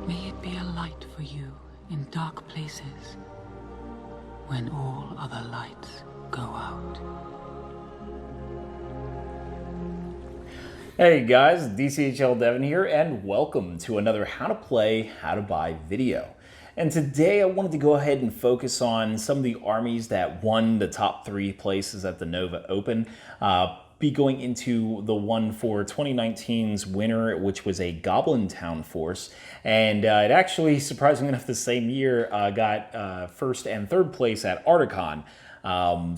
May it be a light for you in dark places when all other lights go out. Hey guys, DCHL Devin here, and welcome to another How to Play, How to Buy video. And today I wanted to go ahead and focus on some of the armies that won the top 3 places at the NOVA Open. Be going into the one for 2019's winner, which was a Goblin Town force. And it actually, surprisingly enough, the same year got first and third place at Ardacon.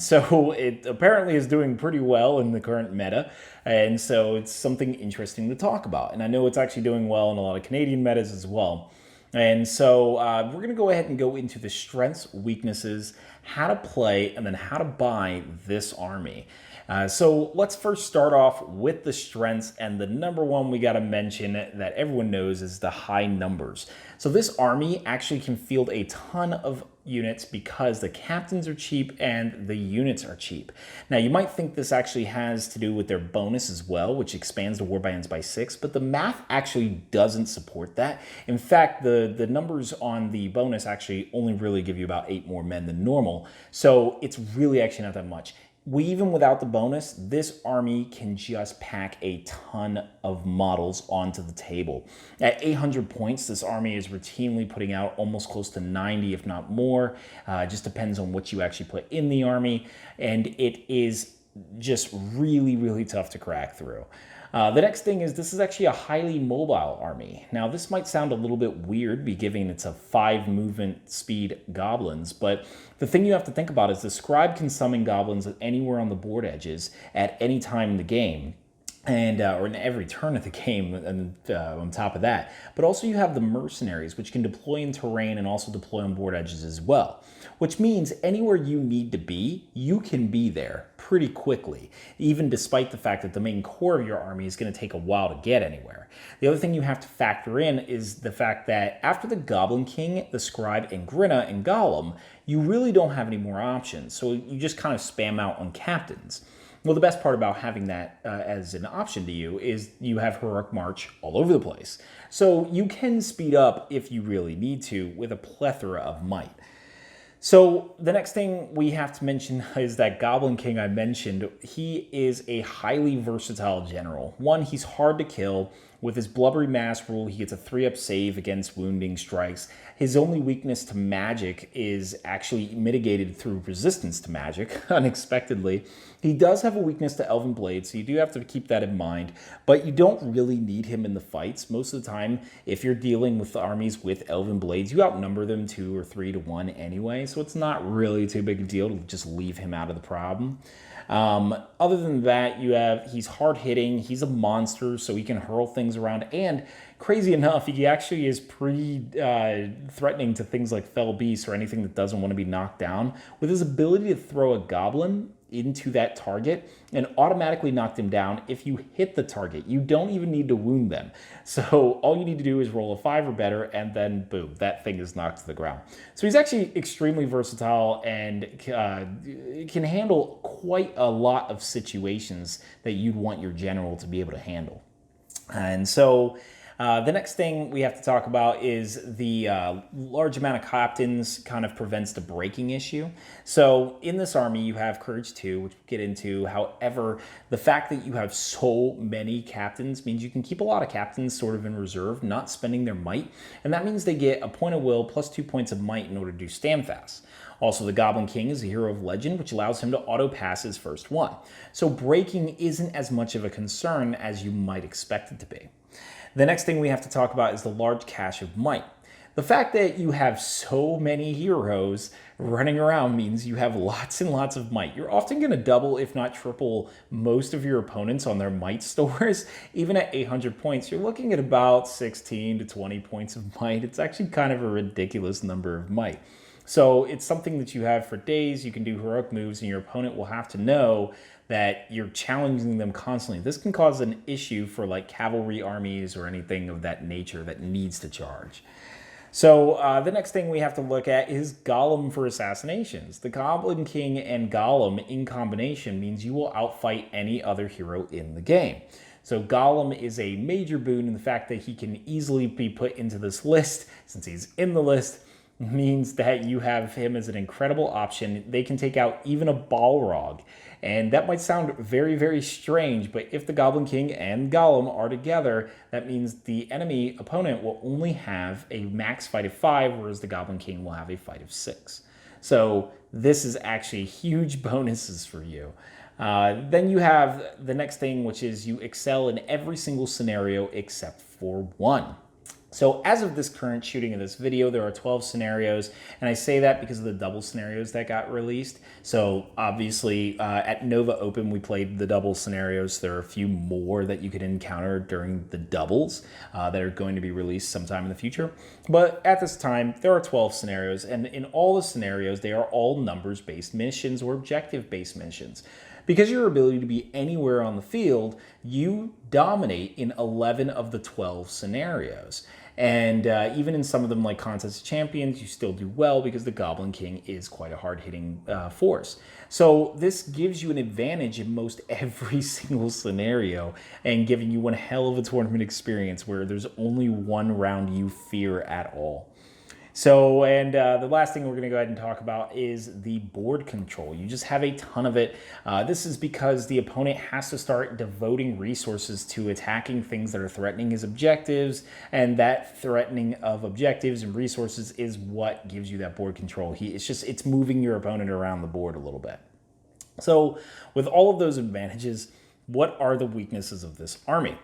So it apparently is doing pretty well in the current meta, and so it's something interesting to talk about. And I know it's actually doing well in a lot of Canadian metas as well. And so we're going to go ahead and go into the strengths, weaknesses, how to play, and then how to buy this army. So let's first start off with the strengths, and the number one we got to mention that everyone knows is the high numbers. So this army actually can field a ton of units because the captains are cheap and the units are cheap. Now you might think this actually has to do with their bonus as well, which expands the warbands by 6, but the math actually doesn't support that. In fact, the numbers on the bonus actually only really give you about 8 more men than normal, so it's really actually not that much. Even without the bonus, this army can just pack a ton of models onto the table. At 800 points, this army is routinely putting out almost close to 90, if not more. It just depends on what you actually put in the army, and it is just really, really tough to crack through. The next thing is this is actually a highly mobile army. Now this might sound a little bit weird, given it's a 5 movement speed goblins, but the thing you have to think about is the scribe can summon goblins anywhere on the board edges at any time in the game. And or in every turn of the game, and on top of that. But also you have the mercenaries, which can deploy in terrain and also deploy on board edges as well. Which means anywhere you need to be, you can be there pretty quickly, even despite the fact that the main core of your army is going to take a while to get anywhere. The other thing you have to factor in is the fact that after the Goblin King, the Scribe, and Grinna, and Golem, you really don't have any more options, so you just kind of spam out on captains. Well, the best part about having that as an option to you is you have Heroic March all over the place. So you can speed up if you really need to with a plethora of might. So the next thing we have to mention is that Goblin King I mentioned. He is a highly versatile general. One, he's hard to kill. With his Blubbery Mass rule, he gets a 3-up save against wounding strikes. His only weakness to magic is actually mitigated through resistance to magic, unexpectedly. He does have a weakness to Elven Blade, so you do have to keep that in mind, but you don't really need him in the fights. Most of the time, if you're dealing with armies with Elven Blades, you outnumber them 2 or 3 to 1 anyway, so it's not really too big a deal to just leave him out of the problem. Other than that, he's hard hitting, he's a monster, so he can hurl things around, and crazy enough, he actually is pretty threatening to things like Fell Beasts or anything that doesn't want to be knocked down, with his ability to throw a goblin into that target and automatically knock them down if you hit the target. You don't even need to wound them. So all you need to do is roll a 5 or better, and then boom, that thing is knocked to the ground. So he's actually extremely versatile and can handle quite a lot of situations that you'd want your general to be able to handle. And so the next thing we have to talk about is the large amount of captains kind of prevents the breaking issue. So in this army, you have Courage 2, which we'll get into. However, the fact that you have so many captains means you can keep a lot of captains sort of in reserve, not spending their might. And that means they get a point of will plus 2 points of might in order to do stand fast. Also, the Goblin King is a hero of legend, which allows him to auto-pass his first one. So breaking isn't as much of a concern as you might expect it to be. The next thing we have to talk about is the large cache of might. The fact that you have so many heroes running around means you have lots and lots of might. You're often going to double, if not triple, most of your opponents on their might stores. Even at 800 points, you're looking at about 16 to 20 points of might. It's actually kind of a ridiculous number of might. So it's something that you have for days. You can do heroic moves, and your opponent will have to know that you're challenging them constantly. This can cause an issue for like cavalry armies or anything of that nature that needs to charge. So the next thing we have to look at is Golem for assassinations. The Goblin King and Golem in combination means you will outfight any other hero in the game. So Gollum is a major boon, and the fact that he can easily be put into this list, since he's in the list, means that you have him as an incredible option. They can take out even a Balrog. And that might sound very, very strange, but if the Goblin King and Gollum are together, that means the enemy opponent will only have a max fight of 5, whereas the Goblin King will have a fight of 6. So this is actually huge bonuses for you. Then you have the next thing, which is you excel in every single scenario except for one. So as of this current shooting of this video, there are 12 scenarios, and I say that because of the double scenarios that got released. So obviously at Nova Open, we played the double scenarios. There are a few more that you could encounter during the doubles that are going to be released sometime in the future. But at this time, there are 12 scenarios, and in all the scenarios, they are all numbers-based missions or objective-based missions. Because your ability to be anywhere on the field, you dominate in 11 of the 12 scenarios. And even in some of them, like Contest of Champions, you still do well because the Goblin King is quite a hard-hitting force. So this gives you an advantage in most every single scenario and giving you one hell of a tournament experience where there's only one round you fear at all. So, and the last thing we're going to go ahead and talk about is the board control. You just have a ton of it. This is because the opponent has to start devoting resources to attacking things that are threatening his objectives, and that threatening of objectives and resources is what gives you that board control. It's moving your opponent around the board a little bit. So, with all of those advantages, what are the weaknesses of this army?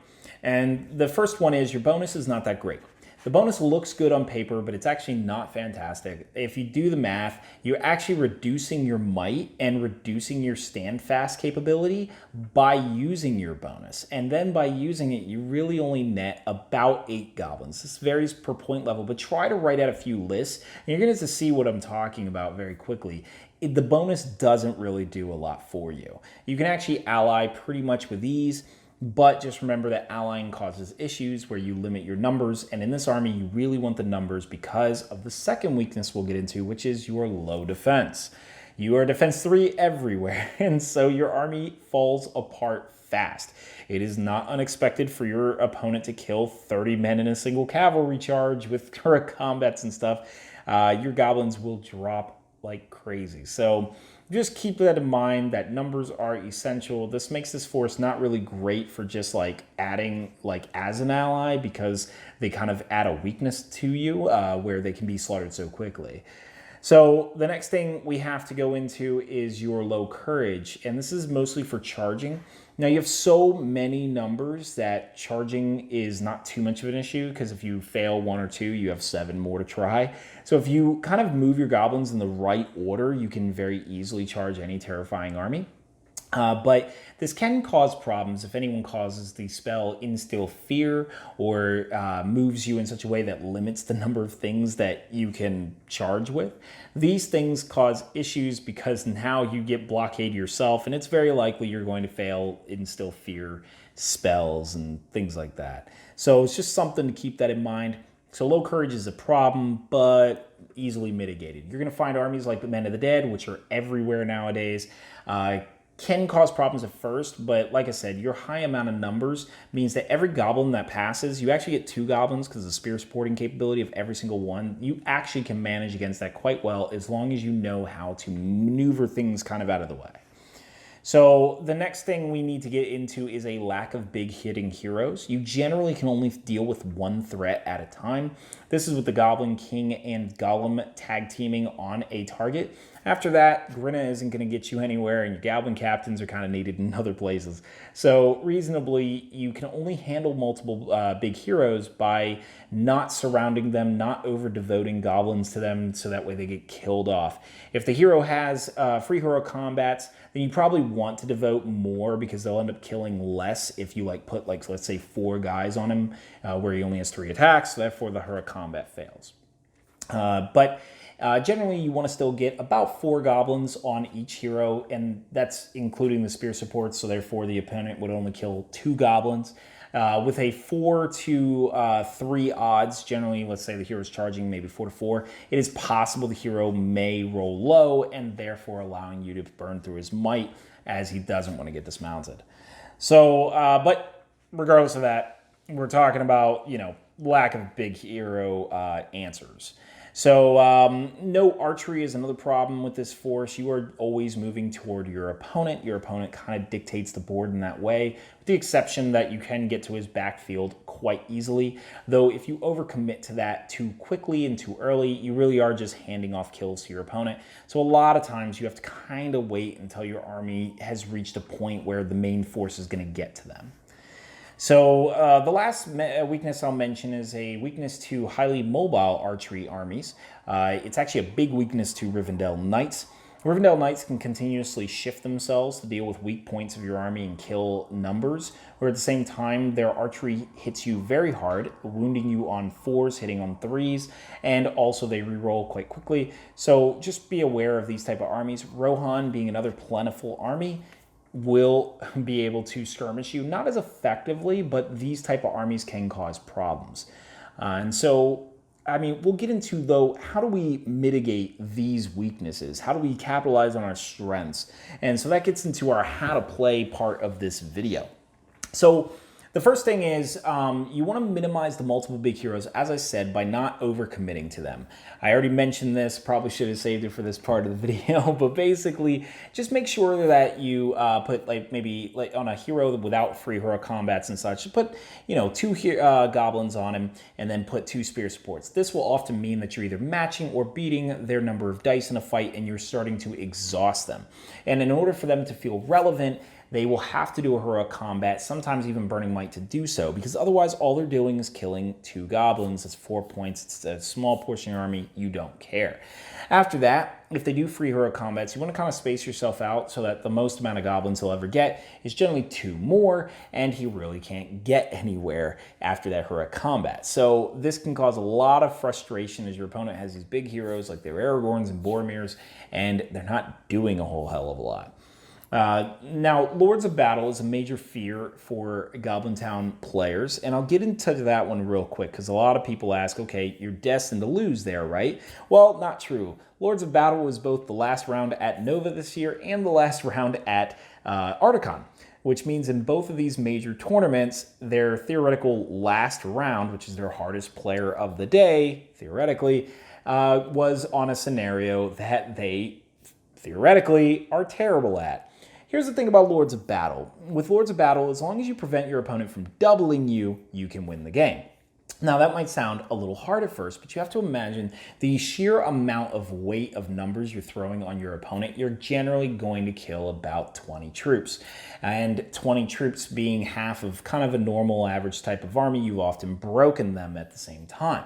And the first one is your bonus is not that great. The bonus looks good on paper, but it's actually not fantastic. If you do the math, you're actually reducing your might and reducing your stand fast capability by using your bonus. And then by using it, you really only net about 8 goblins. This varies per point level, but try to write out a few lists, and you're going to see what I'm talking about very quickly. The bonus doesn't really do a lot for you. You can actually ally pretty much with ease, but just remember that allying causes issues where you limit your numbers, and in this army you really want the numbers because of the second weakness we'll get into, which is your low defense. You are defense 3 everywhere, and so your army falls apart fast. It is not unexpected for your opponent to kill 30 men in a single cavalry charge with current combats and stuff. Your goblins will drop like crazy. So just keep that in mind, that numbers are essential. This makes this force not really great for just like adding like as an ally, because they kind of add a weakness to you where they can be slaughtered so quickly. So the next thing we have to go into is your low courage, and this is mostly for charging. Now you have so many numbers that charging is not too much of an issue, because if you fail 1 or 2, you have 7 more to try. So if you kind of move your goblins in the right order, you can very easily charge any terrifying army. But this can cause problems if anyone causes the spell Instill Fear or moves you in such a way that limits the number of things that you can charge with. These things cause issues because now you get blockade yourself, and it's very likely you're going to fail Instill Fear spells and things like that. So it's just something to keep that in mind. So low courage is a problem, but easily mitigated. You're going to find armies like the Men of the Dead, which are everywhere nowadays, can cause problems at first, but like I said, your high amount of numbers means that every goblin that passes, you actually get 2 goblins because of the spear supporting capability of every single one. You actually can manage against that quite well as long as you know how to maneuver things kind of out of the way. So the next thing we need to get into is a lack of big hitting heroes. You generally can only deal with 1 threat at a time. This is with the Goblin King and Gollum tag teaming on a target. After that, Grinna isn't going to get you anywhere, and your Goblin captains are kind of needed in other places. So reasonably, you can only handle multiple big heroes by not surrounding them, not over-devoting goblins to them, so that way they get killed off. If the hero has free hero combats, then you probably want to devote more because they'll end up killing less if you like put, like, let's say 4 guys on him where he only has 3 attacks, so therefore the hero combat fails. Generally, you want to still get about 4 goblins on each hero, and that's including the spear supports, so therefore the opponent would only kill 2 goblins. With a 4 to 3 odds, generally, let's say the hero's charging maybe 4 to 4, it is possible the hero may roll low, and therefore allowing you to burn through his might as he doesn't want to get dismounted. So, but regardless of that, we're talking about, lack of big hero answers. So no archery is another problem with this force. You are always moving toward your opponent. Your opponent kind of dictates the board in that way, with the exception that you can get to his backfield quite easily. Though if you overcommit to that too quickly and too early, you really are just handing off kills to your opponent. So a lot of times you have to kind of wait until your army has reached a point where the main force is going to get to them. So the last weakness I'll mention is a weakness to highly mobile archery armies. It's actually a big weakness to Rivendell Knights. Rivendell Knights can continuously shift themselves to deal with weak points of your army and kill numbers, where at the same time their archery hits you very hard, wounding you on 4s, hitting on 3s, and also they reroll quite quickly. So just be aware of these type of armies. Rohan, being another plentiful army, will be able to skirmish you, not as effectively, but these type of armies can cause problems. And so, I mean, we'll get into, though, how do we mitigate these weaknesses? How do we capitalize on our strengths? And so that gets into our how to play part of this video. So the first thing is you want to minimize the multiple big heroes, as I said, by not overcommitting to them. I already mentioned this, probably should have saved it for this part of the video, but basically just make sure that you put maybe on a hero without free hero combats and such, put 2 goblins on him and then put 2 spear supports. This will often mean that you're either matching or beating their number of dice in a fight and you're starting to exhaust them. And in order for them to feel relevant, they will have to do a heroic combat, sometimes even burning might to do so, because otherwise all they're doing is killing 2 goblins. It's 4 points. It's a small portion of your army. You don't care. After that, if they do free heroic combats, you want to kind of space yourself out so that the most amount of goblins he'll ever get is generally 2 more, and he really can't get anywhere after that heroic combat. So this can cause a lot of frustration as your opponent has these big heroes like their Aragorns and Boromirs, and they're not doing a whole hell of a lot. Now, Lords of Battle is a major fear for Goblin Town players, and I'll get into that one real quick because a lot of people ask, okay, you're destined to lose there, right? Well, not true. Lords of Battle was both the last round at NOVA this year and the last round at Ardacon, which means in both of these major tournaments, their theoretical last round, which is their hardest player of the day, theoretically, was on a scenario that they theoretically are terrible at. Here's the thing about Lords of Battle. With Lords of Battle, as long as you prevent your opponent from doubling you, you can win the game. Now, that might sound a little hard at first, but you have to imagine the sheer amount of weight of numbers you're throwing on your opponent. You're generally going to kill about 20 troops. And 20 troops being half of kind of a normal average type of army, you've often broken them at the same time.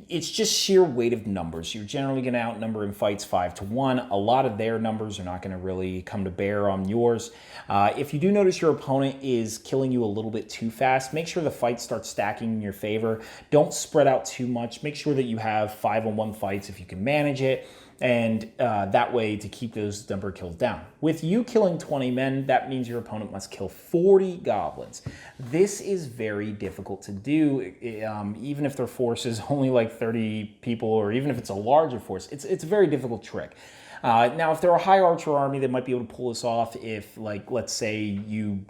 It's just sheer weight of numbers. You're generally going to outnumber in fights 5-1. A lot of their numbers are not going to really come to bear on yours. If you do notice your opponent is killing you a little bit too fast, make sure the fights start stacking in your favor. Don't spread out too much. Make sure that you have 5-on-1 fights if you can manage it. And that way to keep those number of kills down. With you killing 20 men, that means your opponent must kill 40 goblins. This is very difficult to do, even if their force is only like 30 people, or even if it's a larger force. It's a very difficult trick. Now, if they're a high archer army, they might be able to pull this off if, like, let's say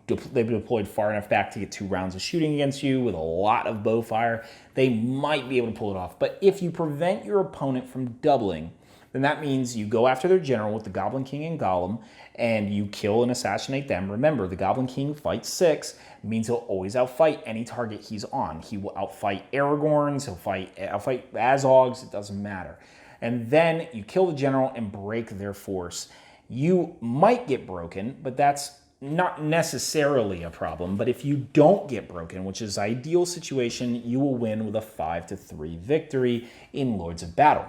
they've deployed far enough back to get 2 rounds of shooting against you with a lot of bow fire. They might be able to pull it off. But if you prevent your opponent from doubling, then that means you go after their general with the Goblin King and Gollum, and you kill and assassinate them. Remember, the Goblin King fights 6, means he'll always outfight any target he's on. He will outfight Aragorns, he'll outfight Azogs, it doesn't matter. And then you kill the general and break their force. You might get broken, but that's not necessarily a problem. But if you don't get broken, which is ideal situation, you will win with a 5-3 victory in Lords of Battle.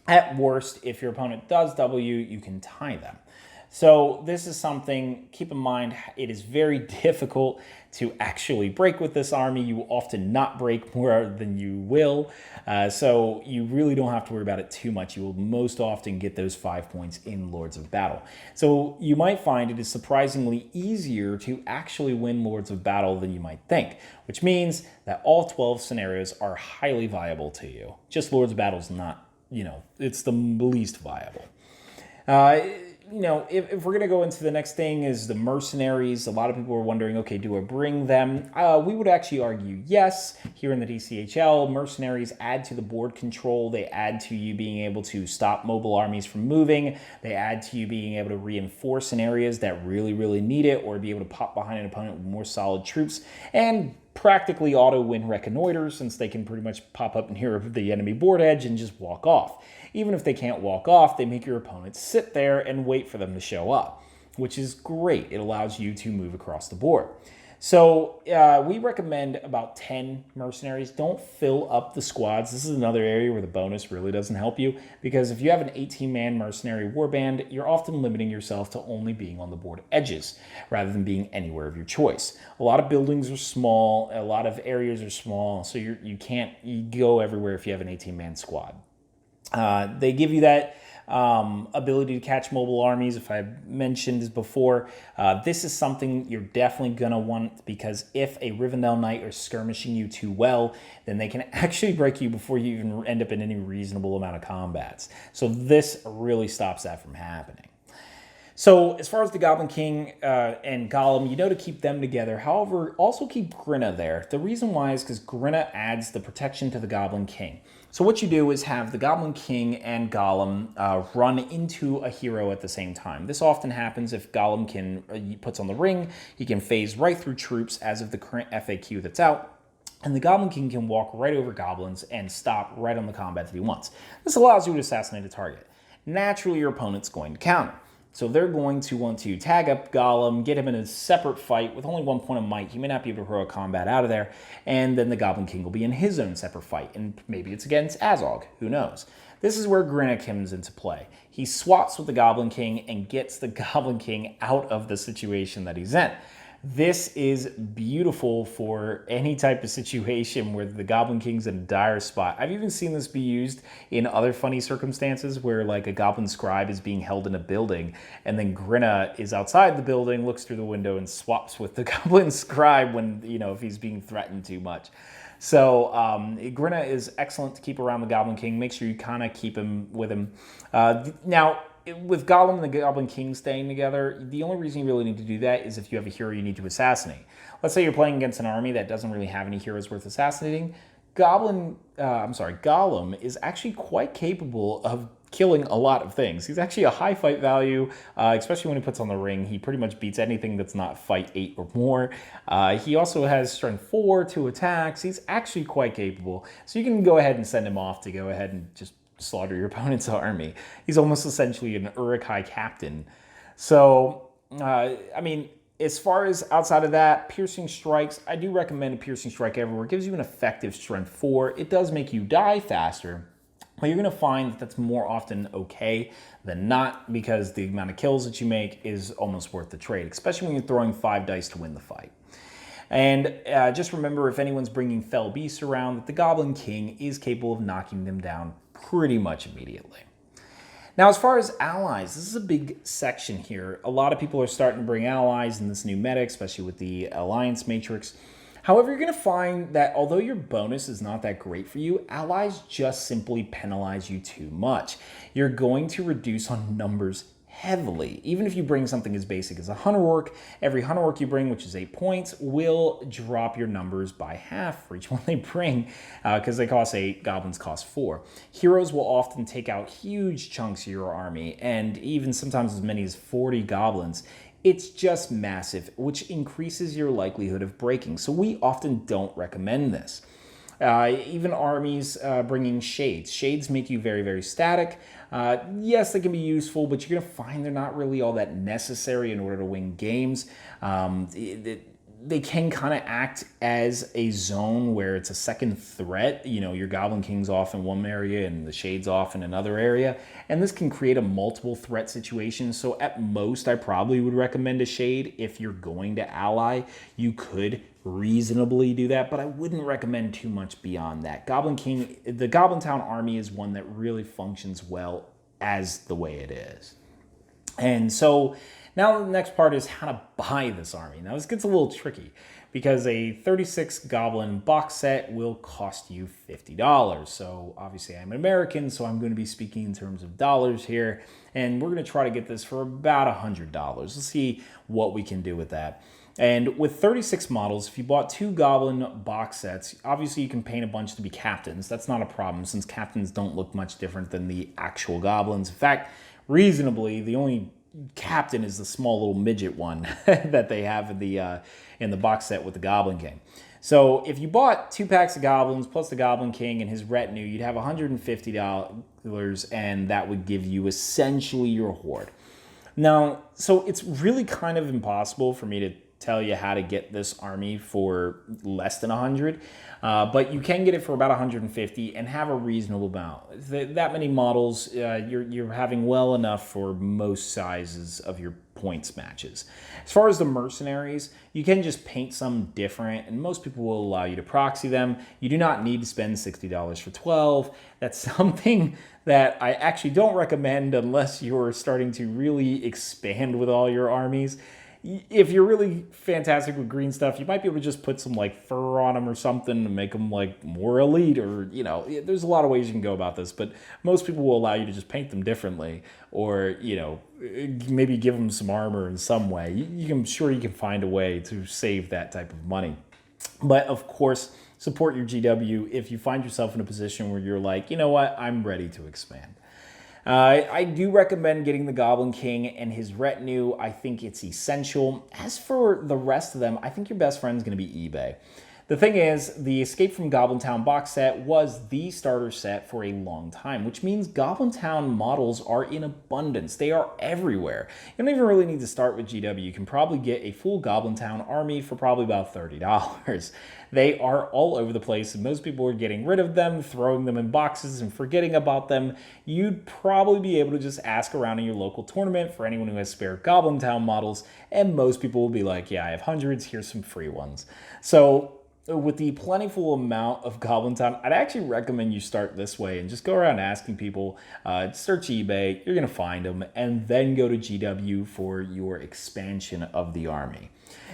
At worst, if your opponent does double you, you can tie them. So this is something, keep in mind, it is very difficult to actually break with this army. You will often not break more than you will. So you really don't have to worry about it too much. You will most often get those 5 points in Lords of Battle. So you might find it is surprisingly easier to actually win Lords of Battle than you might think, which means that all 12 scenarios are highly viable to you. Just Lords of Battle is not, it's the least viable. if we're going to go into the next thing is the mercenaries, a lot of people are wondering, okay, do I bring them? We would actually argue yes. Here in the DCHL, mercenaries add to the board control. They add to you being able to stop mobile armies from moving. They add to you being able to reinforce in areas that really, really need it, or be able to pop behind an opponent with more solid troops, and practically auto-win reconnoiters, since they can pretty much pop up near the enemy board edge and just walk off. Even if they can't walk off, they make your opponents sit there and wait for them to show up, which is great. It allows you to move across the board. So we recommend about 10 mercenaries. Don't fill up the squads. This is another area where the bonus really doesn't help you, because if you have an 18-man mercenary warband, you're often limiting yourself to only being on the board edges rather than being anywhere of your choice. A lot of buildings are small, a lot of areas are small, so you can't go everywhere if you have an 18-man squad. They give you that ability to catch mobile armies. If I mentioned this before, this is something you're definitely going to want, because if a Rivendell Knight are skirmishing you too well, then they can actually break you before you even end up in any reasonable amount of combats. So this really stops that from happening. So as far as the Goblin King and Gollum, to keep them together. However, also keep Grinna there. The reason why is because Grinna adds the protection to the Goblin King. So what you do is have the Goblin King and Gollum run into a hero at the same time. This often happens if Gollum puts on the ring. He can phase right through troops as of the current FAQ that's out. And the Goblin King can walk right over goblins and stop right on the combat that he wants. This allows you to assassinate a target. Naturally, your opponent's going to counter. So they're going to want to tag up Gollum, get him in a separate fight with only 1 point of might. He may not be able to hurl combat out of there. And then the Goblin King will be in his own separate fight. And maybe it's against Azog. Who knows? This is where Grinna comes into play. He swaps with the Goblin King and gets the Goblin King out of the situation that he's in. This is beautiful for any type of situation where the Goblin King's in a dire spot. I've even seen this be used in other funny circumstances where like a Goblin Scribe is being held in a building, and then Grinna is outside the building, looks through the window and swaps with the Goblin Scribe when, if he's being threatened too much. So Grinna is excellent to keep around the Goblin King. Make sure you kind of keep him with him. Now, with Gollum and the Goblin King staying together, the only reason you really need to do that is if you have a hero you need to assassinate. Let's say you're playing against an army that doesn't really have any heroes worth assassinating. Gollum is actually quite capable of killing a lot of things. He's actually a high fight value, especially when he puts on the ring. He pretty much beats anything that's not fight 8 or more. He also has strength 4, 2 attacks. He's actually quite capable. So you can go ahead and send him off to go ahead and just slaughter your opponent's army. He's almost essentially an Uruk-hai captain. So, as far as outside of that, piercing strikes, I do recommend a piercing strike everywhere. It gives you an effective strength 4. It does make you die faster, but you're going to find that that's more often okay than not, because the amount of kills that you make is almost worth the trade, especially when you're throwing 5 dice to win the fight. And just remember, if anyone's bringing fell beasts around, that the Goblin King is capable of knocking them down pretty much immediately. Now, as far as allies, this is a big section here. A lot of people are starting to bring allies in this new meta, especially with the Alliance Matrix. However, you're going to find that although your bonus is not that great for you, allies just simply penalize you too much. You're going to reduce on numbers heavily. Even if you bring something as basic as a Hunter Orc, every Hunter Orc you bring, which is 8 points, will drop your numbers by half for each one they bring, because they cost 8, goblins cost 4. Heroes will often take out huge chunks of your army, and even sometimes as many as 40 goblins. It's just massive, which increases your likelihood of breaking. So we often don't recommend this. Even armies bringing shades. Shades make you very, very static. Yes, they can be useful, but you're going to find they're not really all that necessary in order to win games. They can kind of act as a zone where it's a second threat. Your Goblin King's off in one area and the Shade's off in another area. And this can create a multiple threat situation. So at most, I probably would recommend a Shade. If you're going to ally, you could reasonably do that, but I wouldn't recommend too much beyond that. The Goblin Town army is one that really functions well as the way it is. And so now the next part is how to buy this army. Now this gets a little tricky. because a 36 Goblin box set will cost you $50. So obviously I'm an American, so I'm going to be speaking in terms of dollars here, and we're going to try to get this for about $100. Let's see what we can do with that. And with 36 models, if you bought 2 Goblin box sets, obviously you can paint a bunch to be captains. That's not a problem, since captains don't look much different than the actual goblins. In fact, reasonably, the only captain is the small little midget one that they have in the box set with the Goblin King. So if you bought 2 packs of goblins plus the Goblin King and his retinue, you'd have $150, and that would give you essentially your horde. Now, so it's really kind of impossible for me to tell you how to get this army for less than 100, but you can get it for about 150 and have a reasonable amount. That many models, you're having well enough for most sizes of your points matches. As far as the mercenaries, you can just paint some different, and most people will allow you to proxy them. You do not need to spend $60 for 12. That's something that I actually don't recommend unless you're starting to really expand with all your armies. If you're really fantastic with green stuff, you might be able to just put some like fur on them or something to make them like more elite, or, you know, there's a lot of ways you can go about this, but most people will allow you to just paint them differently, or, you know, maybe give them some armor in some way. I'm sure you can find a way to save that type of money. But of course, support your GW if you find yourself in a position where you're like, you know what, I'm ready to expand. I do recommend getting the Goblin King and his retinue. I think it's essential. As for the rest of them, I think your best friend is going to be eBay. The thing is, the Escape from Goblin Town box set was the starter set for a long time, which means Goblin Town models are in abundance. They are everywhere. You don't even really need to start with GW. You can probably get a full Goblin Town army for probably about $30. They are all over the place, and most people are getting rid of them, throwing them in boxes and forgetting about them. You'd probably be able to just ask around in your local tournament for anyone who has spare Goblin Town models, and most people will be like, yeah, I have hundreds, here's some free ones. So with the plentiful amount of Goblin Town, I'd actually recommend you start this way and just go around asking people, search eBay, you're going to find them, and then go to GW for your expansion of the army.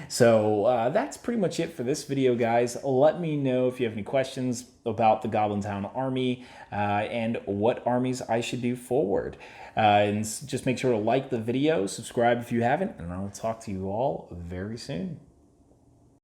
So that's pretty much it for this video, guys. Let me know if you have any questions about the Goblin Town army and what armies I should do forward. And just make sure to like the video, subscribe if you haven't, and I'll talk to you all very soon.